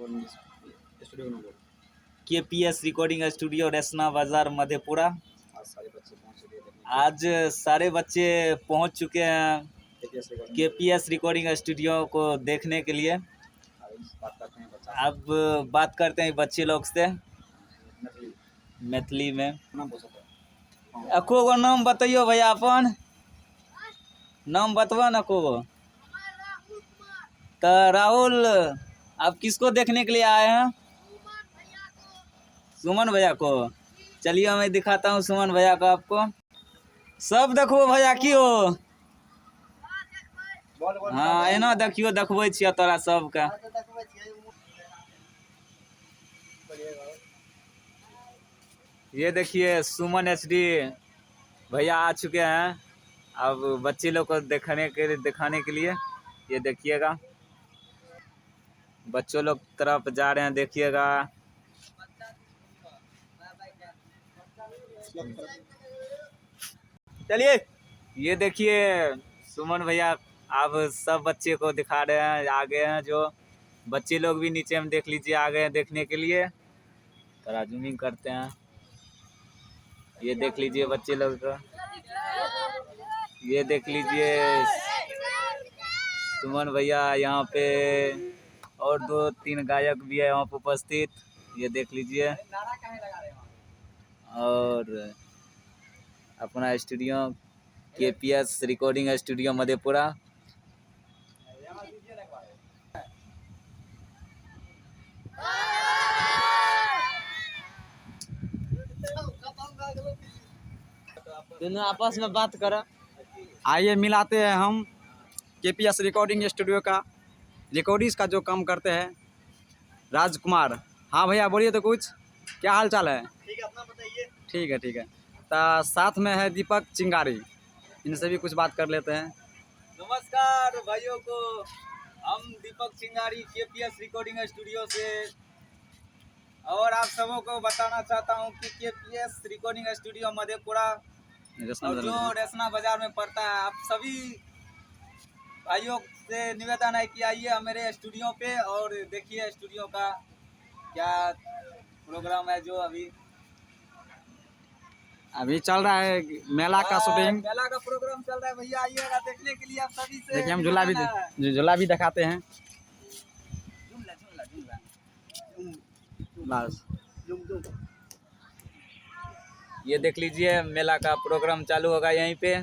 Studio number KPS recording studio रेसना बाजार मधेपुरा। आज सारे बच्चे पहुंच चुके हैं KPS रिकॉर्डिंग स्टूडियो को देखने के लिए। अब बात करते हैं बच्चे लोग से मैथिली में। एको गो नाम बताइयो भैया, अपन नाम बतवा न को। तो राहुल, आप किसको देखने के लिए आए हैं? सुमन भैया को। चलिए मैं दिखाता हूँ सुमन भैया को आपको। सब देखो भैया की हो। हाँ एना देखियो, देखबै छियै तोरा सबके। ये देखिए सुमन HD भैया आ चुके हैं अब बच्चे लोग को दिखाने के लिए। ये देखिएगा बच्चों लोग तरफ जा रहे हैं, देखिएगा। चलिए ये देखिए सुमन भैया अब सब बच्चे को दिखा रहे हैं। आगे हैं जो बच्चे लोग भी नीचे में देख लीजिए, आ गए हैं देखने के लिए। थोड़ा जूमिंग करते हैं, ये देख लीजिए बच्चे लोग को। ये देख लीजिए सुमन भैया यहाँ पे, और 2-3 गायक भी है यहाँ पे उपस्थित, ये देख लीजिए। और अपना studio KPS recording studio Madhepura. दोनों आपस में बात करें। आइए मिलाते हैं हम KPS रिकॉर्डिंग स्टूडियो का रिकॉर्डिंग का जो काम करते हैं राजकुमार। हाँ भैया बोलिए तो, कुछ क्या हाल चाल है? ठीक है, अपना बताइए। ठीक है। तो साथ में है दीपक चिंगारी, इनसे भी कुछ बात कर लेते हैं। नमस्कार भाइयों को, हम दीपक चिंगारी KPS रिकॉर्डिंग स्टूडियो से। और आप सबों को बताना चाहता हूं कि KPS रिकॉर्डिंग स्टूडियो मधेपुरा और जो रेसना बाजार में पड़ता है, आप सभी भाइयों से निवेदन है कि आइए मेरे स्टूडियो पे और देखिए स्टूडियो का क्या प्रोग्राम है। जो अभी चल रहा है मेला का शूटिंग, मेला का प्रोग्राम चल रहा है भैया, आइएगा देखने के लिए। आप सभी से देखिए हम झूला भी दिखाते हैं। बस ये देख लीजिए मेला का प्रोग्राम चालू होगा यहीं पे।